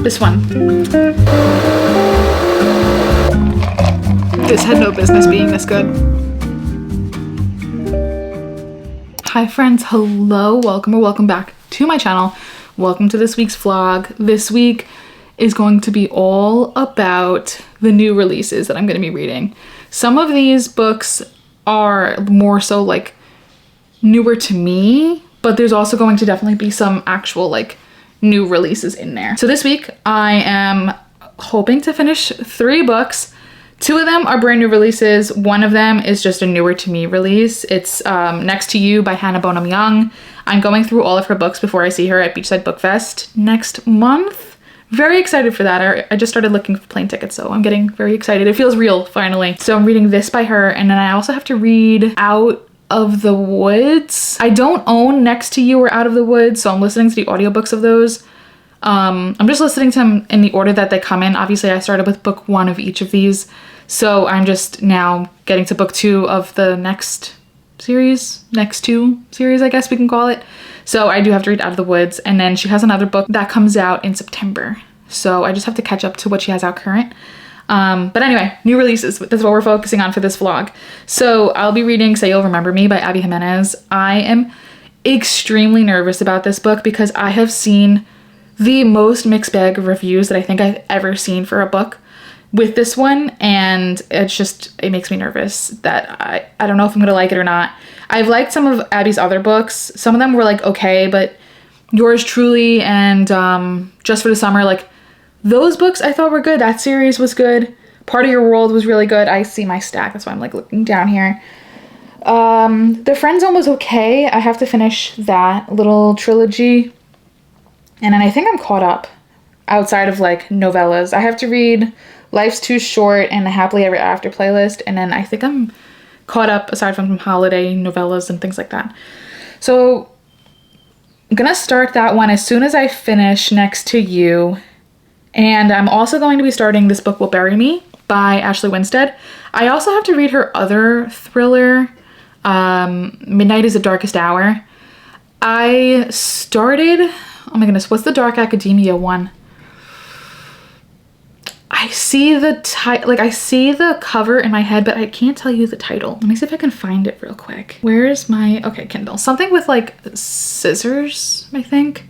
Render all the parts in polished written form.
This one. This had no business being this good. Hi friends, hello, welcome or welcome back to my channel. Welcome to this week's vlog. This week is going to be all about the new releases that I'm going to be reading. Some of these books are more so like newer to me, but there's also going to definitely be some actual like new releases in there. So this week I am hoping to finish 3 books. 2 of them are brand new releases. One of them is just a newer to me release. It's Next to You by Hannah Bonham Young. I'm going through all of her books before I see her at Beachside Book Fest next month. Very excited for that. I just started looking for plane tickets, so I'm getting very excited. It feels real, finally. So I'm reading this by her, and then I also have to read Out of the Woods. I don't own Next to You or Out of the Woods, so I'm listening to the audiobooks of those. I'm just listening to them in the order that they come in. Obviously, I started with book 1 of each of these. So I'm just now getting to book 2 of the next 2 series, I guess we can call it. So I do have to read Out of the Woods, and then she has another book that comes out in September. So I just have to catch up to what she has out current. But anyway, new releases, that's what we're focusing on for this vlog. So I'll be reading Say You'll Remember Me by Abby Jimenez. I am extremely nervous about this book because I have seen the most mixed bag of reviews that I think I've ever seen for a book with this one, and it makes me nervous that I don't know if I'm gonna like it or not. I've liked some of Abby's other books. Some of them were like okay, but Yours Truly and Just for the Summer, like those books I thought were good. That series was good. Part of Your World was really good. I see my stack, that's why I'm like looking down here. The Friend Zone was okay. I have to finish that little trilogy, and then I think I'm caught up outside of like novellas. I have to read Life's Too Short and the Happily Ever After playlist, and then I think I'm caught up aside from some holiday novellas and things like that. So I'm gonna start that one as soon as I finish Next to You, and I'm also going to be starting This Book Will Bury Me by Ashley Winstead. I also have to read her other thriller, Midnight is the Darkest Hour. I started, oh my goodness, what's the Dark Academia one? I see the cover in my head, but I can't tell you the title. Let me see if I can find it real quick. Where is my, okay, Kindle. Something with like scissors, I think.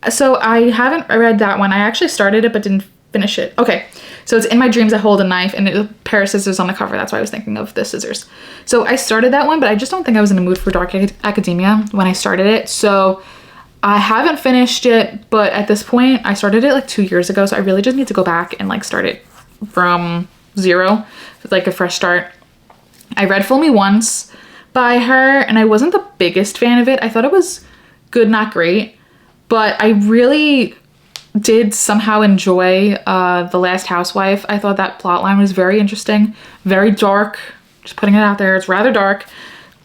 So I haven't read that one. I actually started it, but didn't finish it. Okay, so it's In My Dreams I Hold a Knife, and a pair of scissors on the cover. That's why I was thinking of the scissors. So I started that one, but I just don't think I was in the mood for Dark Academia when I started it. So I haven't finished it, but at this point, I started it like 2 years ago, so I really just need to go back and like start it from zero, with like a fresh start. I read Fool Me Once by her, and I wasn't the biggest fan of it. I thought it was good, not great, but I really did somehow enjoy The Last Housewife. I thought that plotline was very interesting, very dark, just putting it out there. It's rather dark,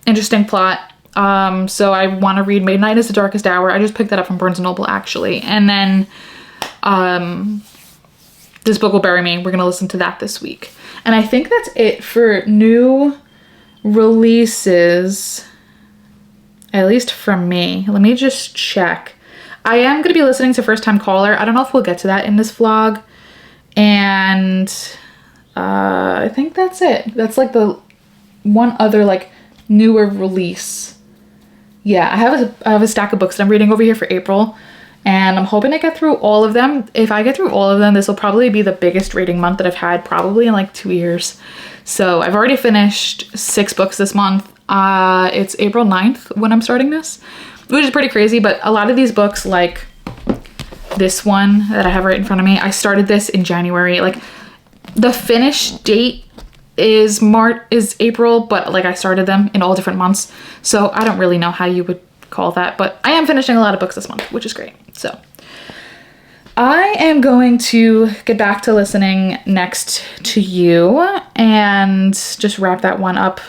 interesting plot. So I want to read Midnight is the Darkest Hour. I just picked that up from Barnes & Noble actually. And then This Book Will Bury Me. We're going to listen to that this week. And I think that's it for new releases, at least from me. Let me just check. I am going to be listening to First Time Caller. I don't know if we'll get to that in this vlog. And I think that's it. That's like the one other like newer release. Yeah, I have a stack of books that I'm reading over here for April, and I'm hoping to get through all of them. If I get through all of them, this will probably be the biggest reading month that I've had probably in like 2 years. So I've already finished 6 books this month. It's April 9th when I'm starting this, which is pretty crazy, but a lot of these books, like this one that I have right in front of me, I started this in January. Like the finish date is April, but like I started them in all different months, so I don't really know how you would call that, but I am finishing a lot of books this month, which is great. So I am going to get back to listening Next to You and just wrap that one up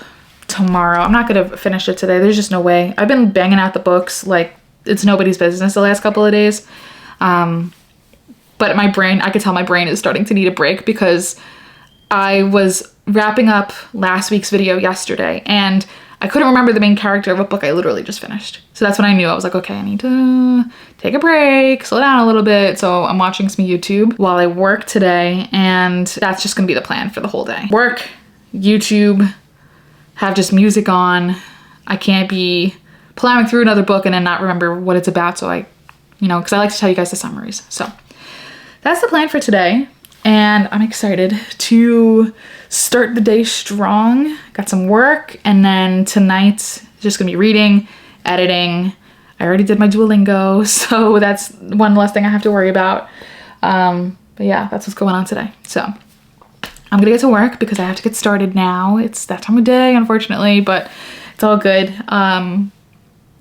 tomorrow. I'm not gonna finish it today, there's just no way. I've been banging out the books like it's nobody's business the last couple of days, but my brain, I could tell my brain is starting to need a break because I was wrapping up last week's video yesterday, and I couldn't remember the main character of a book I literally just finished. So that's when I knew. I was like, okay, I need to take a break, slow down a little bit. So I'm watching some YouTube while I work today, and that's just gonna be the plan for the whole day. Work, YouTube, have just music on. I can't be plowing through another book and then not remember what it's about. So I, you know, because I like to tell you guys the summaries. So that's the plan for today. And I'm excited to start the day strong. Got some work, and then tonight's just gonna be reading, editing. I already did my Duolingo, so that's one less thing I have to worry about. But yeah, that's what's going on today. So I'm gonna get to work because I have to get started now. It's that time of day, unfortunately, but it's all good.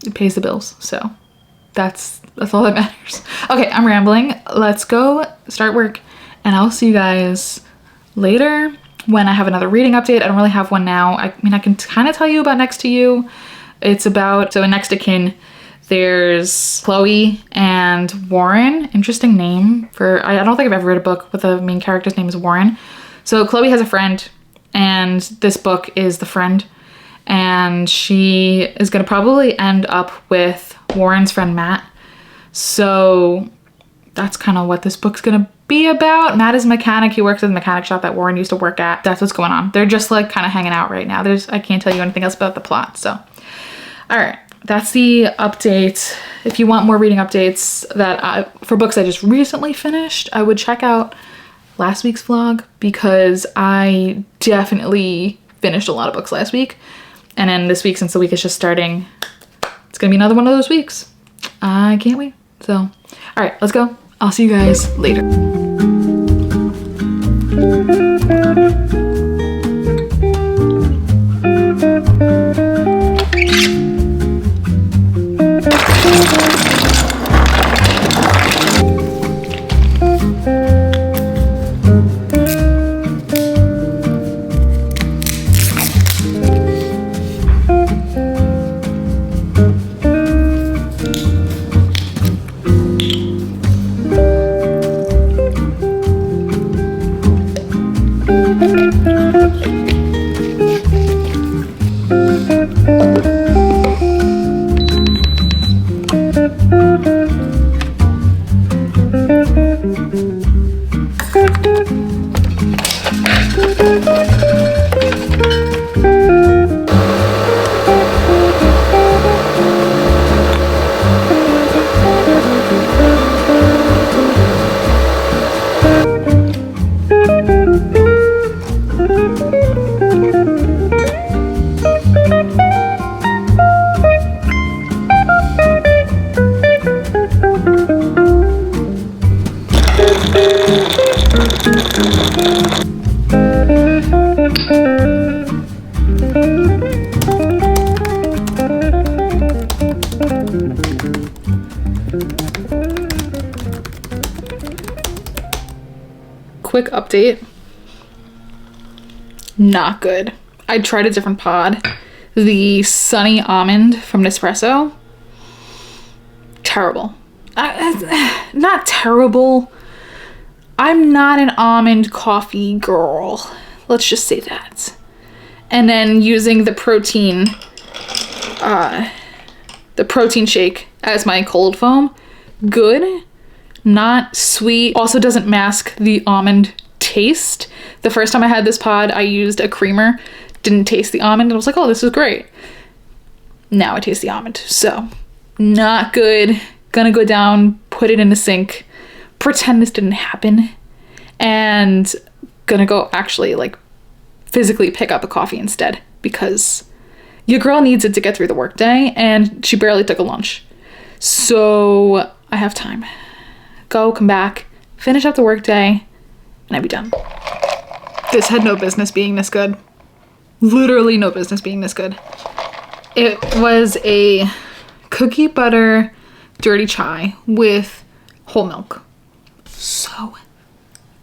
It pays the bills, so that's all that matters. Okay, I'm rambling. Let's go start work, and I'll see you guys later when I have another reading update. I don't really have one now. I mean, I can kind of tell you about Next to You. It's about, so in Next to Kin, there's Chloe and Warren. Interesting name for, I don't think I've ever read a book with the main character's name is Warren. So Chloe has a friend, and this book is the friend, and she is gonna probably end up with Warren's friend Matt. So that's kind of what this book's gonna be about. Matt is a mechanic. He works at the mechanic shop that Warren used to work at. That's what's going on. They're just like kind of hanging out right now. I can't tell you anything else about the plot. So, all right, that's the update. If you want more reading updates for books I just recently finished, I would check out last week's vlog, because I definitely finished a lot of books last week. And then this week, since the week is just starting, it's gonna be another one of those weeks. I can't wait. So, all right, let's go. I'll see you guys later. Quick update. Not good. I tried a different pod. The Sunny Almond from Nespresso. Terrible. Not terrible. I'm not an almond coffee girl. Let's just say that. And then using the protein shake as my cold foam. Good. Not sweet. Also doesn't mask the almond taste. The first time I had this pod, I used a creamer. Didn't taste the almond, and I was like, oh, this is great. Now I taste the almond. So, not good. Gonna go down, put it in the sink, pretend this didn't happen, and gonna go actually like physically pick up a coffee instead, because your girl needs it to get through the workday, and she barely took a lunch. So I have time. Go, come back, finish up the workday, and I'd be done. This had no business being this good. Literally no business being this good. It was a cookie butter dirty chai with whole milk. So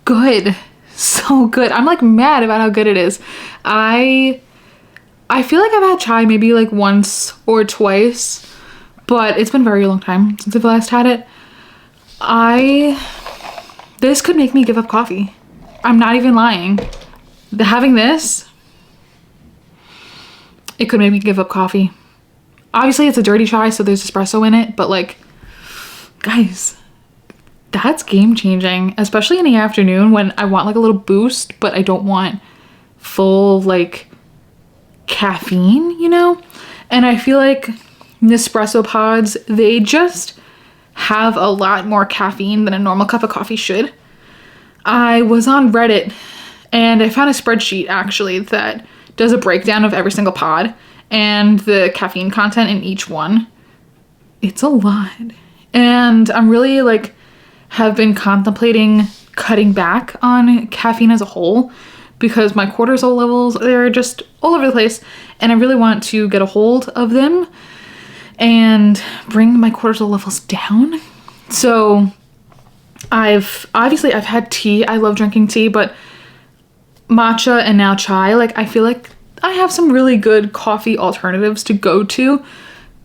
good. So good. I'm like mad about how good it is. I feel like I've had chai maybe like once or twice, but it's been a very long time since I've last had it. This could make me give up coffee. I'm not even lying. Having this it could make me give up coffee. Obviously it's a dirty chai, so there's espresso in it, but like, guys, that's game changing, especially in the afternoon when I want like a little boost, but I don't want full like caffeine, you know? And I feel like Nespresso pods, they just have a lot more caffeine than a normal cup of coffee should. I was on Reddit and I found a spreadsheet actually that does a breakdown of every single pod and the caffeine content in each one. It's a lot. And I'm really like have been contemplating cutting back on caffeine as a whole because my cortisol levels, they're just all over the place, and I really want to get a hold of them and bring my cortisol levels down. So I've had tea. I love drinking tea, but matcha and now chai, like I feel like I have some really good coffee alternatives to go to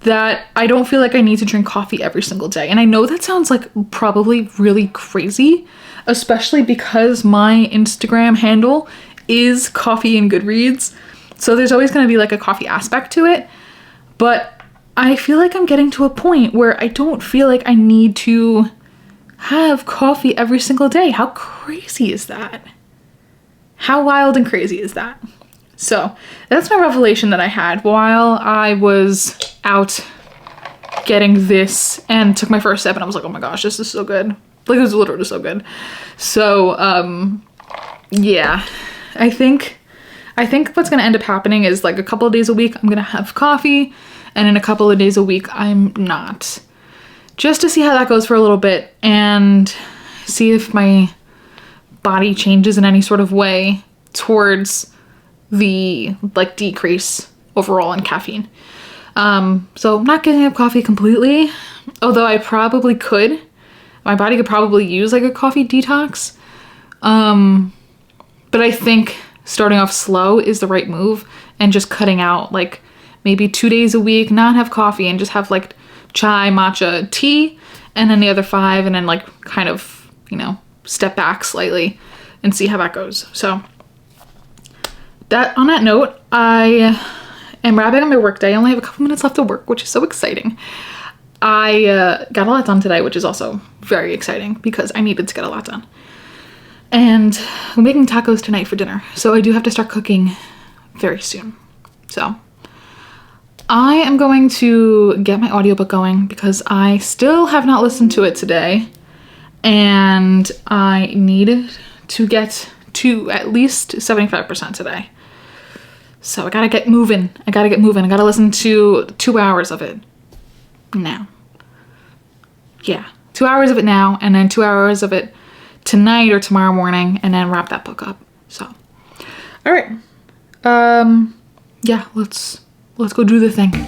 that I don't feel like I need to drink coffee every single day. And I know that sounds like probably really crazy, especially because my Instagram handle is coffee and Goodreads. So there's always going to be like a coffee aspect to it. But I feel like I'm getting to a point where I don't feel like I need to have coffee every single day. How crazy is that? How wild and crazy is that? So that's my revelation that I had while I was out getting this and took my first sip, and I was like, oh my gosh, this is so good. Like, it was literally so good. So yeah, I think what's gonna end up happening is like a couple of days a week I'm gonna have coffee, and in a couple of days a week I'm not, just to see how that goes for a little bit and see if my body changes in any sort of way towards the like decrease overall in caffeine. So not giving up coffee completely, although I probably could. My body could probably use like a coffee detox. But I think starting off slow is the right move, and just cutting out like maybe 2 days a week, not have coffee, and just have like chai, matcha, tea, and then the other 5, and then like kind of, you know, step back slightly and see how that goes. So on that note, I am wrapping up my work day. I only have a couple minutes left to work, which is so exciting. I got a lot done today, which is also very exciting because I needed to get a lot done. And I'm making tacos tonight for dinner, so I do have to start cooking very soon. So I am going to get my audiobook going because I still have not listened to it today, and I needed to get to at least 75% today. So I gotta get moving. I gotta listen to 2 hours of it now. Yeah, 2 hours of it now, and then 2 hours of it tonight or tomorrow morning, and then wrap that book up. So, all right. Yeah, let's go do the thing.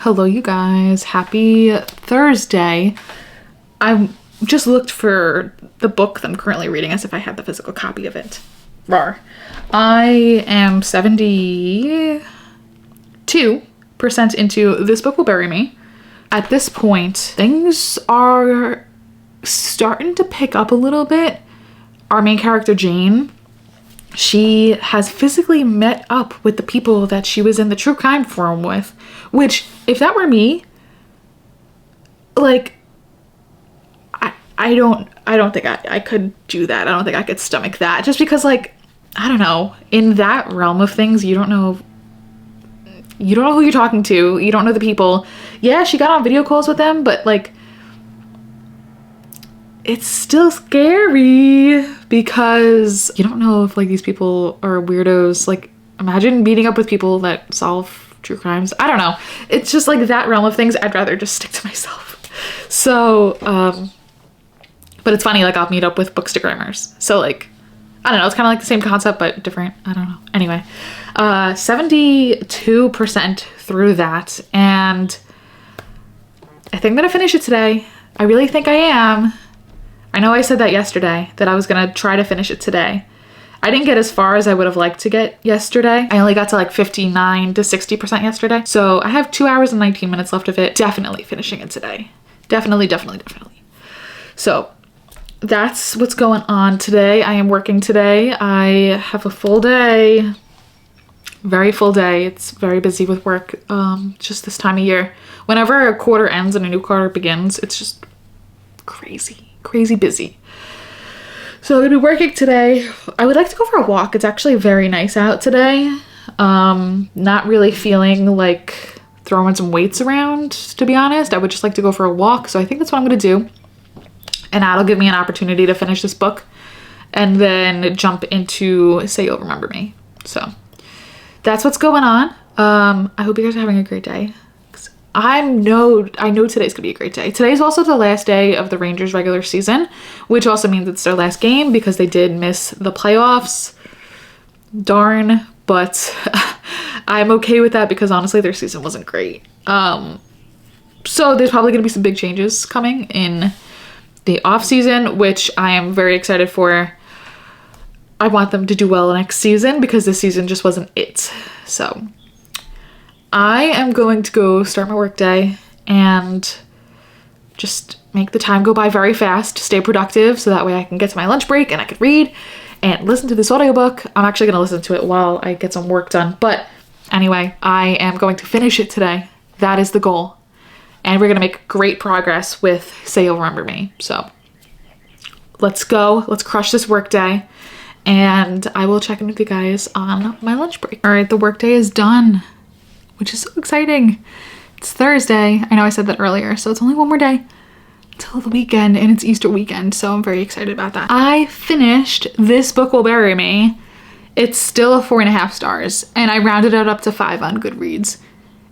Hello, you guys. Happy Thursday. I just looked for the book that I'm currently reading as if I had the physical copy of it. Rar. I am 72% into This Book Will Bury Me. At this point, things are starting to pick up a little bit. Our main character, Jane, she has physically met up with the people that she was in the true crime forum with, which, if that were me, like, I don't think I could do that. I don't think I could stomach that, just because, like, I don't know, in that realm of things, you don't know you don't know who you're talking to. You don't know the people. Yeah, she got on video calls with them, but like, it's still scary because you don't know if like these people are weirdos. Like, imagine meeting up with people that solve true crimes. I don't know. It's just like that realm of things. I'd rather just stick to myself. So, but it's funny, like I'll meet up with bookstagrammers. So like, I don't know, it's kind of like the same concept, but different. I don't know. Anyway, 72% through that. And I think I'm gonna finish it today. I really think I am. I know I said that yesterday, that I was gonna try to finish it today. I didn't get as far as I would have liked to get yesterday. I only got to like 59 to 60% yesterday. So I have 2 hours and 19 minutes left of it. Definitely finishing it today. Definitely. So that's what's going on today. I am working today. I have a full day, very full day. It's very busy with work, just this time of year. Whenever a quarter ends and a new quarter begins, it's just crazy busy. So I'm gonna be working today. I would like to go for a walk. It's actually very nice out today. Not really feeling like throwing some weights around, to be honest. I would just like to go for a walk. So I think that's what I'm gonna do. And that'll give me an opportunity to finish this book and then jump into Say You'll Remember Me. So that's what's going on. I hope you guys are having a great day. I know today's gonna be a great day. Today's also the last day of the Rangers regular season, which also means it's their last game because they did miss the playoffs. Darn, but I'm okay with that because honestly their season wasn't great. So there's probably gonna be some big changes coming in the off season, which I am very excited for. I want them to do well next season because this season just wasn't it. So I am going to go start my work day and just make the time go by very fast, stay productive, so that way I can get to my lunch break and I could read and listen to this audiobook. I'm actually going to listen to it while I get some work done. But anyway, I am going to finish it today. That is the goal. And we're going to make great progress with Say You'll Remember Me. So let's go. Let's crush this work day. And I will check in with you guys on my lunch break. All right, the work day is done, which is so exciting. It's Thursday. I know I said that earlier, so it's only one more day till the weekend, and it's Easter weekend, so I'm very excited about that. I finished This Book Will Bury Me. It's still a 4.5 stars, and I rounded it up to 5 on Goodreads.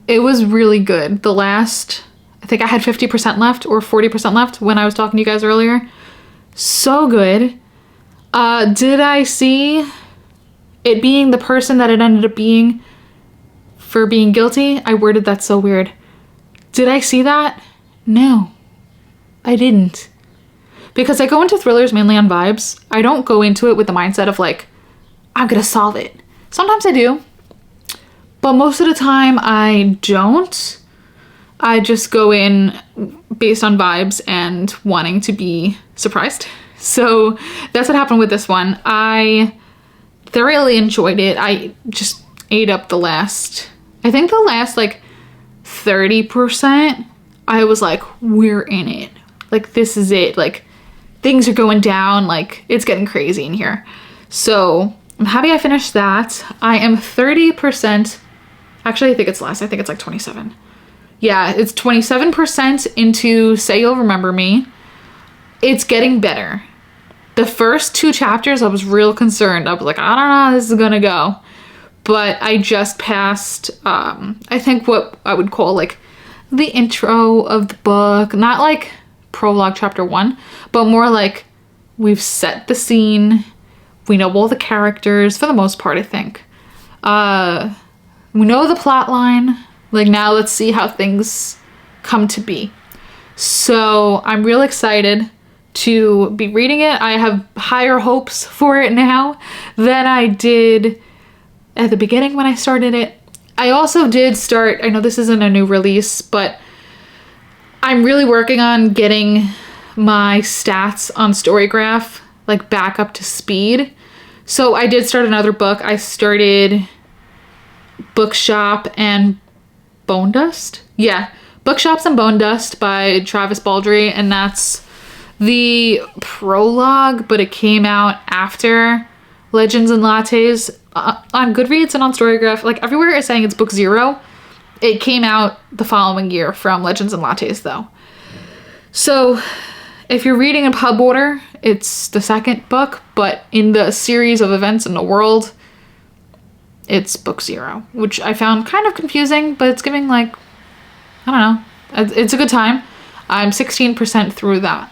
It was really good. The last, I think I had 50% left or 40% left when I was talking to you guys earlier. So good. Did I see it being the person that it ended up being for being guilty? I worded that so weird. Did I see that? No, I didn't. Because I go into thrillers mainly on vibes. I don't go into it with the mindset of like, I'm gonna solve it. Sometimes I do, but most of the time I don't. I just go in based on vibes and wanting to be surprised. So that's what happened with this one. I thoroughly enjoyed it. I just ate up the last, I think the last like 30%, I was like, we're in it. Like, this is it. Like, things are going down. Like, it's getting crazy in here. So I'm happy I finished that. I am 30%, actually I think it's less. I think it's like 27. Yeah, it's 27% into Say You'll Remember Me. It's getting better. The first 2 chapters, I was real concerned. I was like, I don't know how this is gonna go. But I just passed, I think what I would call like the intro of the book. Not like prologue chapter 1, but more like we've set the scene. We know all the characters for the most part, I think. We know the plot line. Like, now let's see how things come to be. So I'm real excited to be reading it. I have higher hopes for it now than I did at the beginning when I started it. I also did start, I know this isn't a new release, but I'm really working on getting my stats on Storygraph like back up to speed. So I did start another book. I started Bookshop and Bone Dust? Yeah, Bookshops and Bone Dust by Travis Baldree, and that's the prologue, but it came out after Legends and Lattes. On Goodreads and on Storygraph, like everywhere is saying it's book 0, It came out the following year from Legends and Lattes though. So if you're reading in pub order, it's the second book, but in the series of events in the world, it's book 0, which I found kind of confusing, but it's giving like, I don't know, it's a good time. I'm 16% through that.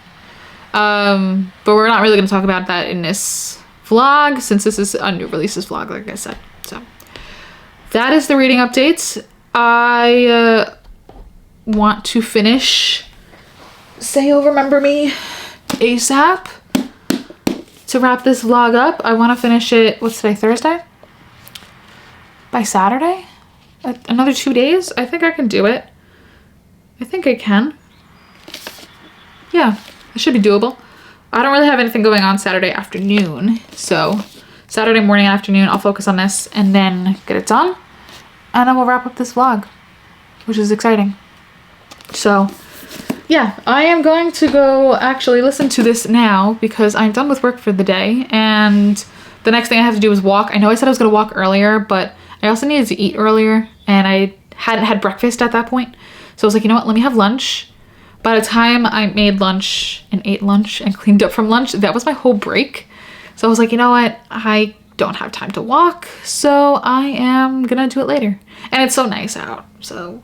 But we're not really going to talk about that in this vlog since this is a new releases vlog, like I said. So that is the reading updates. I want to finish Say You'll Remember Me ASAP to wrap this vlog up. I want to finish it, what's today, Thursday? By Saturday? Another 2 days? I think I can do it. I think I can. Yeah, it should be doable. I don't really have anything going on Saturday afternoon, so Saturday morning and afternoon I'll focus on this and then get it done, and then we'll wrap up this vlog, which is exciting. So yeah, I am going to go actually listen to this now because I'm done with work for the day, and the next thing I have to do is walk. I know I said I was going to walk earlier, but I also needed to eat earlier, and I hadn't had breakfast at that point. So I was like, you know what, let me have lunch. By the time I made lunch and ate lunch and cleaned up from lunch, that was my whole break. So I was like, you know what, I don't have time to walk, so I am gonna do it later. And it's so nice out, so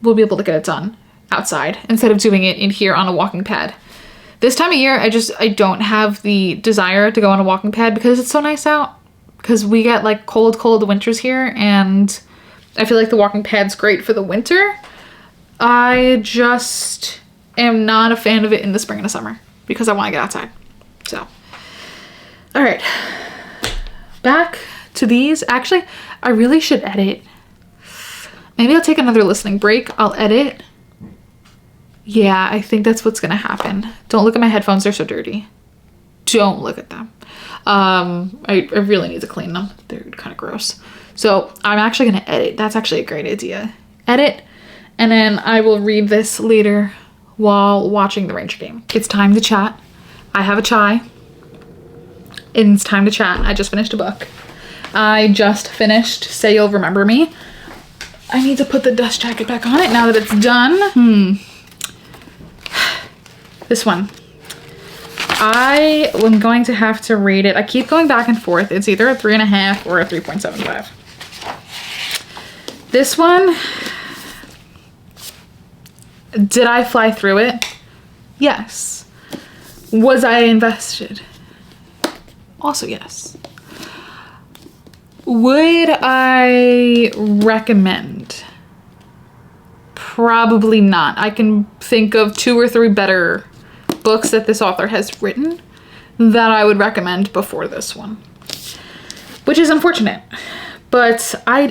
we'll be able to get it done outside instead of doing it in here on a walking pad. This time of year, I don't have the desire to go on a walking pad because it's so nice out. Because we get like cold winters here, and I feel like the walking pad's great for the winter. I just am not a fan of it in the spring and the summer because I want to get outside. So, all right, back to these. Actually, I really should edit. Maybe I'll take another listening break. I'll edit. Yeah, I think that's what's gonna happen. Don't look at my headphones, they're so dirty. Don't look at them. I really need to clean them. They're kind of gross. So I'm actually gonna edit. That's actually a great idea. Edit, and then I will read this later while watching the Ranger game. It's time to chat. I have a chai. And it's time to chat. I just finished a book. I just finished Say You'll Remember Me. I need to put the dust jacket back on it now that it's done. This one. I am going to have to rate it. I keep going back and forth. It's either a 3.5 or a 3.75. This one, did I fly through it? Yes. Was I invested? Also yes. Would I recommend? Probably not. I can think of 2 or 3 better books that this author has written that I would recommend before this one, which is unfortunate. But I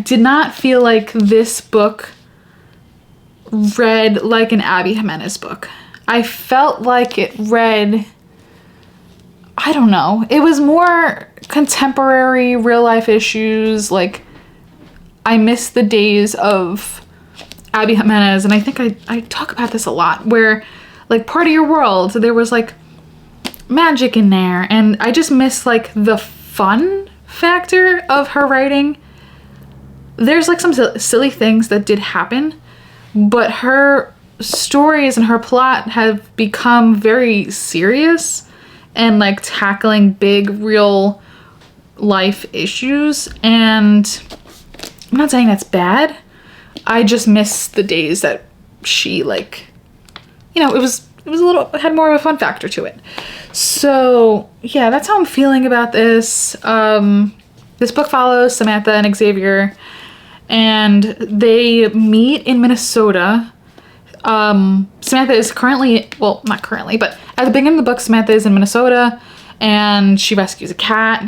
did not feel like this book read like an Abby Jimenez book. I felt like it read, I don't know, it was more contemporary real life issues. Like, I miss the days of Abby Jimenez, and I think I talk about this a lot, where like Part of Your World, there was like magic in there, and I just miss like the fun factor of her writing. There's like some silly things that did happen, but her stories and her plot have become very serious and like tackling big real life issues, and I'm not saying that's bad. I just miss the days that she, like, you know, it was a little, it had more of a fun factor to it. So yeah, that's how I'm feeling about this. This book follows Samantha and Xavier, and they meet in Minnesota. Samantha is currently, well, not currently, but at the beginning of the book, Samantha is in Minnesota and she rescues a cat,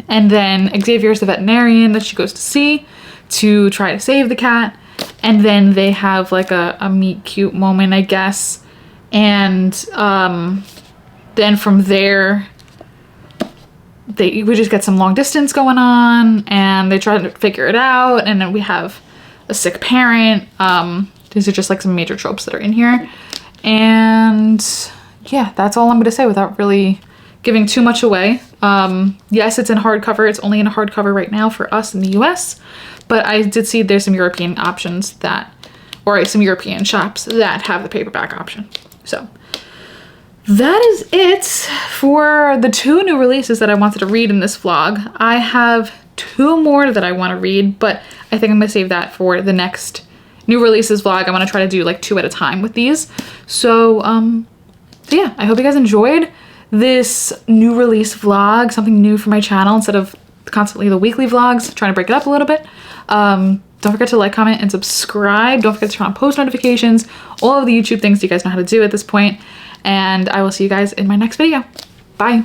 and then Xavier is the veterinarian that she goes to see to try to save the cat. And then they have like a meet cute moment, I guess. And then from there, we just get some long distance going on, and they try to figure it out. And then we have a sick parent. These are just like some major tropes that are in here. And yeah, that's all I'm going to say without really giving too much away. Yes, it's in hardcover. It's only in hardcover right now for us in the US, but I did see there's some European options that, or some European shops that have the paperback option. So that is it for the 2 new releases that I wanted to read in this vlog. I have 2 more that I want to read, but I think I'm gonna save that for the next new releases vlog. I'm gonna try to do like 2 at a time with these. So yeah, I hope you guys enjoyed this new release vlog, something new for my channel instead of constantly the weekly vlogs, trying to break it up a little bit. Don't forget to like, comment, and subscribe. Don't forget to turn on post notifications, all of the YouTube things you guys know how to do at this point. And I will see you guys in my next video. Bye.